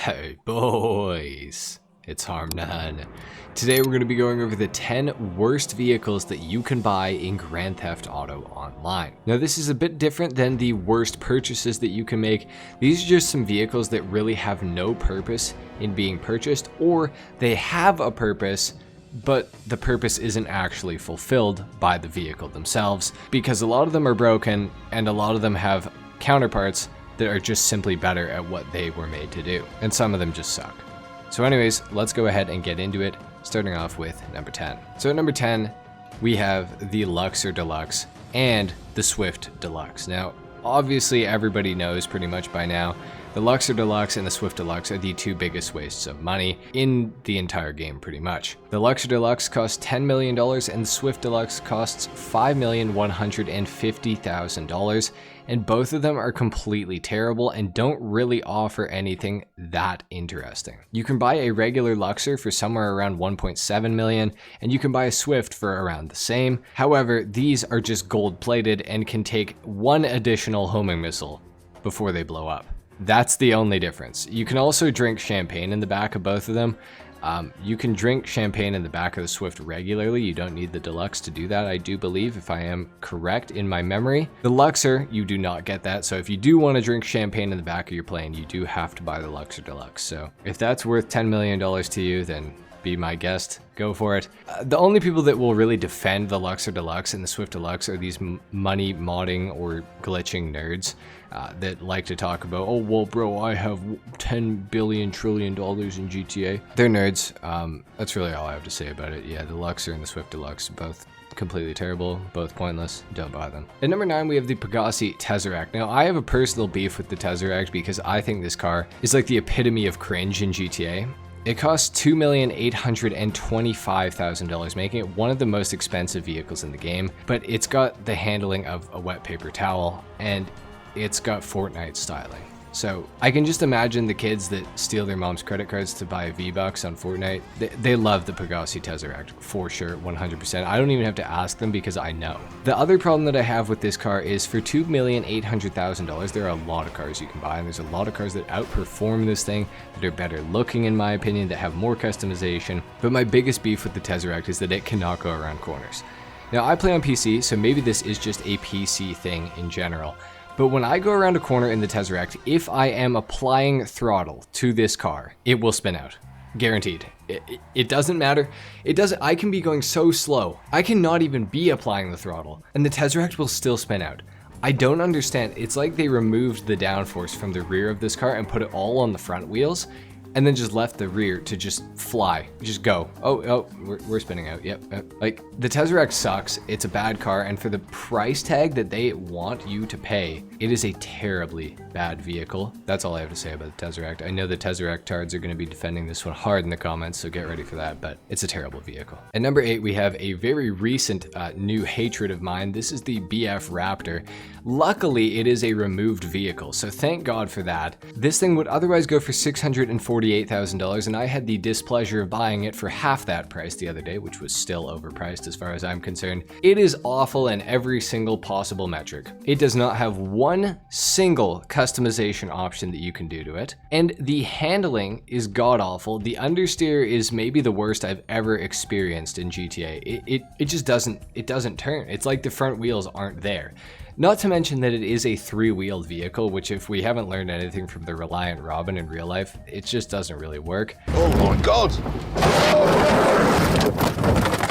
Hey boys, it's HarmNone. Today we're going to be going over the 10 worst vehicles that you can buy in Grand Theft Auto Online. Now this is a bit different than the worst purchases that you can make. These are just some vehicles that really have no purpose in being purchased, or they have a purpose but the purpose isn't actually fulfilled by the vehicle themselves, because a lot of them are broken and a lot of them have counterparts that are just simply better at what they were made to do, and some of them just suck. So anyways, let's go ahead and get into it, starting off with number 10. So at number 10, we have the Luxor Deluxe and the Swift Deluxe. Now, obviously everybody knows pretty much by now, the Luxor Deluxe and the Swift Deluxe are the two biggest wastes of money in the entire game pretty much. The Luxor Deluxe costs $10 million and the Swift Deluxe costs $5,150,000, and both of them are completely terrible and don't really offer anything that interesting. You can buy a regular Luxor for somewhere around 1.7 million, and you can buy a Swift for around the same. However, these are just gold plated and can take one additional homing missile before they blow up. That's the only difference. You can also drink champagne in the back of both of them. You can drink champagne in the back of the Swift regularly. You don't need the Deluxe to do that, I do believe, if I am correct in my memory. The Luxor, you do not get that. So if you do want to drink champagne in the back of your plane, you do have to buy the Luxor Deluxe. So if that's worth $10 million to you, then be my guest, go for it. The only people that will really defend the Luxor Deluxe and the Swift Deluxe are these money modding or glitching nerds that like to talk about, oh well bro, I have 10 billion trillion dollars in GTA. They're nerds. That's really all I have to say about it. Yeah, the Luxor and the Swift Deluxe, both completely terrible, both pointless, don't buy them. At number 9, we have the Pegasi Tesseract. Now I have a personal beef with the Tesseract because I think this car is like the epitome of cringe in GTA. It costs $2,825,000, making it one of the most expensive vehicles in the game, but it's got the handling of a wet paper towel, and it's got Fortnite styling. So I can just imagine the kids that steal their mom's credit cards to buy V-Bucks on Fortnite. They love the Pegasi Tesseract, for sure, 100%. I don't even have to ask them because I know. The other problem that I have with this car is for $2,800,000, there are a lot of cars you can buy, and there's a lot of cars that outperform this thing, that are better looking in my opinion, that have more customization. But my biggest beef with the Tesseract is that it cannot go around corners. Now I play on PC, so maybe this is just a PC thing in general. But when I go around a corner in the Tesseract, if I am applying throttle to this car, it will spin out. Guaranteed. It doesn't matter. I can be going so slow. I cannot even be applying the throttle, and the Tesseract will still spin out. I don't understand. It's like they removed the downforce from the rear of this car and put it all on the front wheels, and then just left the rear to just fly, just go. Oh, we're spinning out, yep. Like, the Tesseract sucks, it's a bad car, and for the price tag that they want you to pay, it is a terribly bad vehicle. That's all I have to say about the Tesseract. I know the Tesseract tards are gonna be defending this one hard in the comments, so get ready for that, but it's a terrible vehicle. At number 8, we have a very recent new hatred of mine. This is the BF Raptor. Luckily, it is a removed vehicle, so thank God for that. This thing would otherwise go for $648,000, and I had the displeasure of buying it for half that price the other day, which was still overpriced as far as I'm concerned. It is awful in every single possible metric. It does not have one single customization option that you can do to it, and the handling is god-awful. The understeer is maybe the worst I've ever experienced in GTA. It just doesn't turn. It's like the front wheels aren't there. Not to mention that it is a 3-wheeled vehicle, which if we haven't learned anything from the Reliant Robin in real life, it just doesn't really work. Oh my God!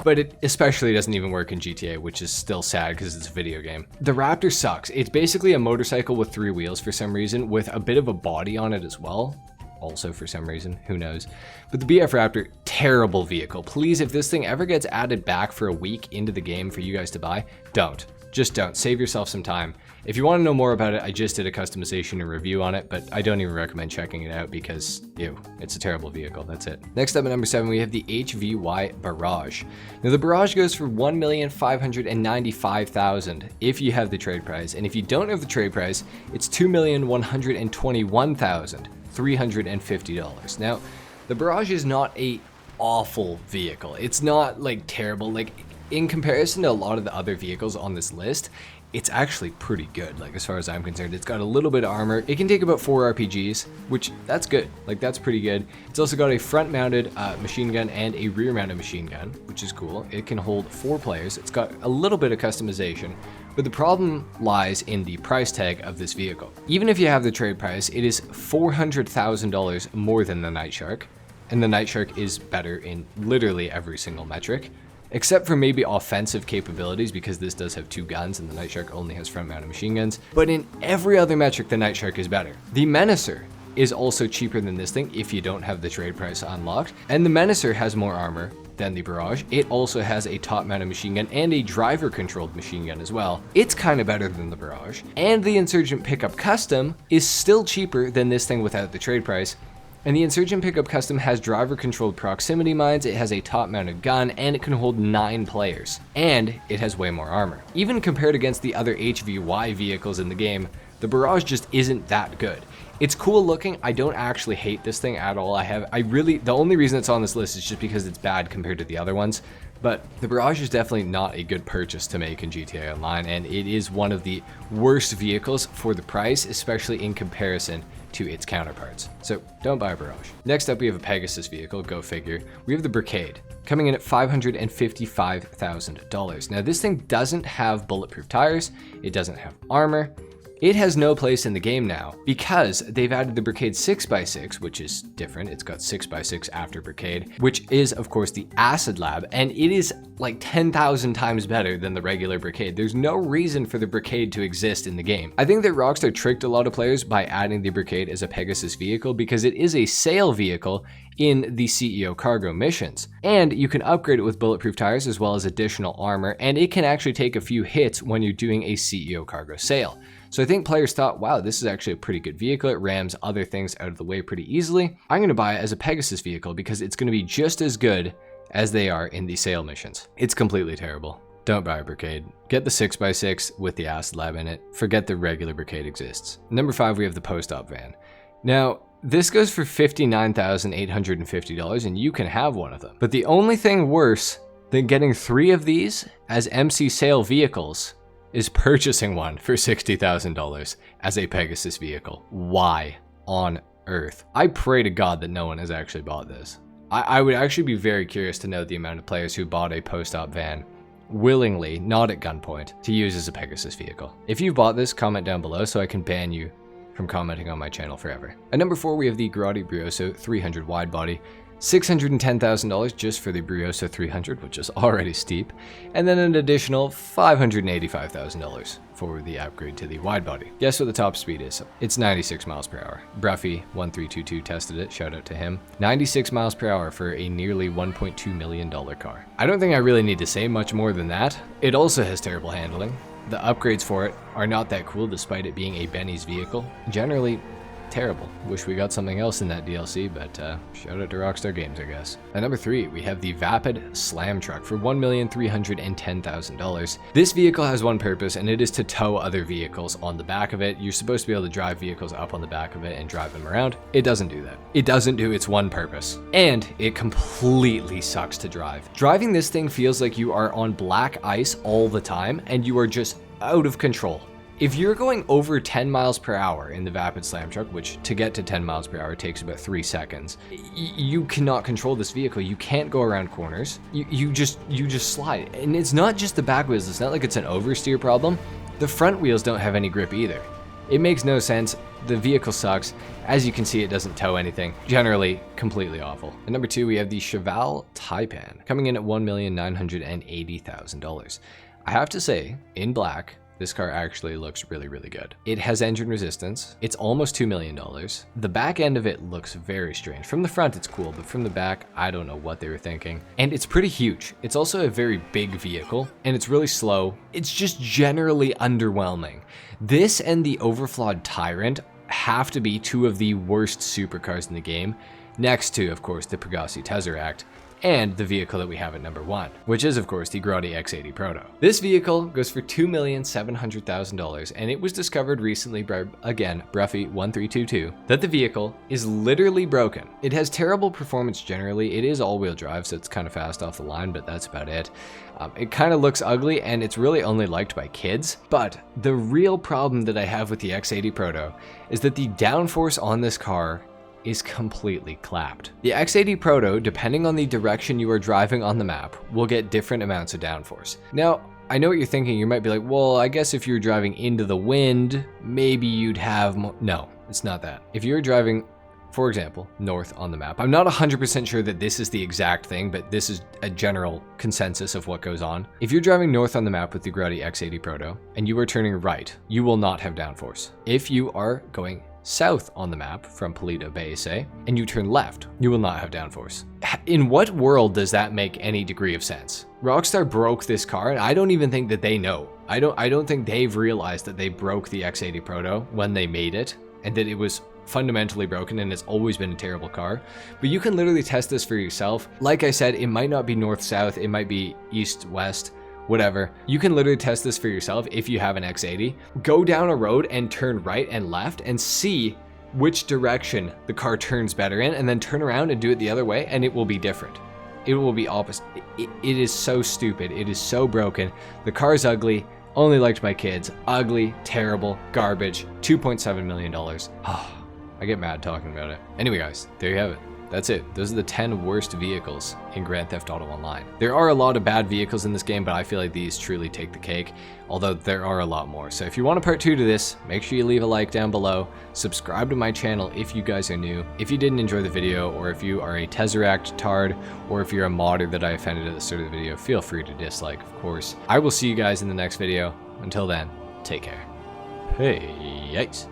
But it especially doesn't even work in GTA, which is still sad because it's a video game. The Raptor sucks. It's basically a motorcycle with 3 wheels for some reason, with a bit of a body on it as well. Also for some reason, who knows. But the BF Raptor, terrible vehicle. Please, if this thing ever gets added back for a week into the game for you guys to buy, don't. Just don't. Save yourself some time. If you want to know more about it, I just did a customization and review on it, but I don't even recommend checking it out because, ew, it's a terrible vehicle. That's it. Next up at number 7, we have the HVY Barrage. Now the Barrage goes for $1,595,000 if you have the trade price, and if you don't have the trade price, it's $2,121,350. Now, the Barrage is not a awful vehicle. It's not like terrible. Like, in comparison to a lot of the other vehicles on this list, it's actually pretty good. Like, as far as I'm concerned, it's got a little bit of armor. It can take about 4 RPGs, which that's good. Like, that's pretty good. It's also got a front-mounted machine gun and a rear-mounted machine gun, which is cool. It can hold 4 players. It's got a little bit of customization, but the problem lies in the price tag of this vehicle. Even if you have the trade price, it is $400,000 more than the Night Shark, and the Night Shark is better in literally every single metric, except for maybe offensive capabilities, because this does have 2 guns and the Night Shark only has front-mounted machine guns. But in every other metric, the Night Shark is better. The Menacer is also cheaper than this thing if you don't have the trade price unlocked, and the Menacer has more armor than the Barrage. It also has a top-mounted machine gun and a driver-controlled machine gun as well. It's kind of better than the Barrage, and the Insurgent Pickup Custom is still cheaper than this thing without the trade price. And the Insurgent Pickup Custom has driver-controlled proximity mines, it has a top-mounted gun, and it can hold 9 players. And it has way more armor. Even compared against the other HVY vehicles in the game, the Barrage just isn't that good. It's cool looking. I don't actually hate this thing at all. The only reason it's on this list is just because it's bad compared to the other ones. But the Barrage is definitely not a good purchase to make in GTA Online, and it is one of the worst vehicles for the price, especially in comparison to its counterparts. So don't buy a Barrage. Next up, we have a Pegasus vehicle, go figure. We have the Brigade, coming in at $555,000. Now this thing doesn't have bulletproof tires, it doesn't have armor. It has no place in the game now because they've added the Brigade 6x6, which is different. It's got 6x6 after Brigade, which is of course the Acid Lab, and it is like 10,000 times better than the regular Brigade. There's no reason for the Brigade to exist in the game. I think that Rockstar tricked a lot of players by adding the Brigade as a Pegasus vehicle because it is a sale vehicle in the CEO cargo missions. And you can upgrade it with bulletproof tires as well as additional armor, and it can actually take a few hits when you're doing a CEO cargo sale. So I think players thought, wow, this is actually a pretty good vehicle. It rams other things out of the way pretty easily. I'm going to buy it as a Pegasus vehicle because it's going to be just as good as they are in the sale missions. It's completely terrible. Don't buy a Brigade. Get the 6x6 with the Acid Lab in it. Forget the regular Brigade exists. Number 5, we have the post-op van. Now, this goes for $59,850 and you can have one of them. But the only thing worse than getting 3 of these as MC sale vehicles is purchasing one for $60,000 as a Pegasus vehicle. Why on earth? I pray to God that no one has actually bought this. I would actually be very curious to know the amount of players who bought a post-op van willingly, not at gunpoint, to use as a Pegasus vehicle. If you bought this, comment down below so I can ban you from commenting on my channel forever. At number 4, we have the Grotti Brioso 300 wide body. $610,000 just for the Brioso 300, which is already steep, and then an additional $585,000 for the upgrade to the wide body. Guess what the top speed is? It's 96 miles per hour. Bruffy1322 tested it, shout out to him. 96 miles per hour for a nearly $1.2 million car. I don't think I really need to say much more than that. It also has terrible handling. The upgrades for it are not that cool despite it being a Benny's vehicle. Generally, terrible. Wish we got something else in that DLC, but shout out to Rockstar Games, I guess. At number 3, we have the Vapid Slam Truck for $1,310,000. This vehicle has one purpose, and it is to tow other vehicles on the back of it. You're supposed to be able to drive vehicles up on the back of it and drive them around. It doesn't do that. It doesn't do its one purpose. And it completely sucks to drive. Driving this thing feels like you are on black ice all the time, and you are just out of control. If you're going over 10 miles per hour in the Vapid Slam Truck, which to get to 10 miles per hour takes about 3 seconds, you cannot control this vehicle. You can't go around corners. You just slide. And it's not just the back wheels. It's not like it's an oversteer problem. The front wheels don't have any grip either. It makes no sense. The vehicle sucks. As you can see, it doesn't tow anything. Generally, completely awful. At number 2, we have the Cheval Taipan, coming in at $1,980,000. I have to say, in black, this car actually looks really, really good. It has engine resistance. It's almost $2 million. The back end of it looks very strange. From the front, it's cool, but from the back, I don't know what they were thinking. And it's pretty huge. It's also a very big vehicle, and it's really slow. It's just generally underwhelming. This and the Overflawed Tyrant have to be 2 of the worst supercars in the game, next to, of course, the Pegassi Tesseract and the vehicle that we have at number 1, which is of course the Grotti X80 Proto. This vehicle goes for $2,700,000, and it was discovered recently by, again, Bruffy1322, that the vehicle is literally broken. It has terrible performance generally. It is all-wheel drive, so it's kind of fast off the line, but that's about it. It kind of looks ugly, and it's really only liked by kids. But the real problem that I have with the X80 Proto is that the downforce on this car is completely clapped. The X80 Proto, depending on the direction you are driving on the map, will get different amounts of downforce. Now, I know what you're thinking. You might be like, well, I guess if you're driving into the wind, maybe you'd have more. No, it's not that. If you're driving, for example, north on the map, I'm not 100% sure that this is the exact thing, but this is a general consensus of what goes on. If you're driving north on the map with the Grotti X80 Proto and you are turning right, you will not have downforce. If you are going south on the map from Paleto Bay, say, and you turn left, you will not have downforce. In what world does that make any degree of sense? Rockstar broke this car, and I don't even think that they know. I don't think they've realized that they broke the X80 Proto when they made it, and that it was fundamentally broken and it's always been a terrible car. But you can literally test this for yourself. Like I said, it might not be north-south, it might be east-west, whatever. You can literally test this for yourself if you have an X80. Go down a road and turn right and left and see which direction the car turns better in, and then turn around and do it the other way, and it will be different. It will be opposite. It is so stupid. It is so broken. The car's ugly. Only liked by kids. Ugly, terrible, garbage. $2.7 million. I get mad talking about it. Anyway, guys, there you have it. That's it. Those are the 10 worst vehicles in Grand Theft Auto Online. There are a lot of bad vehicles in this game, but I feel like these truly take the cake, although there are a lot more. So if you want a part 2 to this, make sure you leave a like down below. Subscribe to my channel if you guys are new. If you didn't enjoy the video, or if you are a Tesseract tard, or if you're a modder that I offended at the start of the video, feel free to dislike, of course. I will see you guys in the next video. Until then, take care. Peace.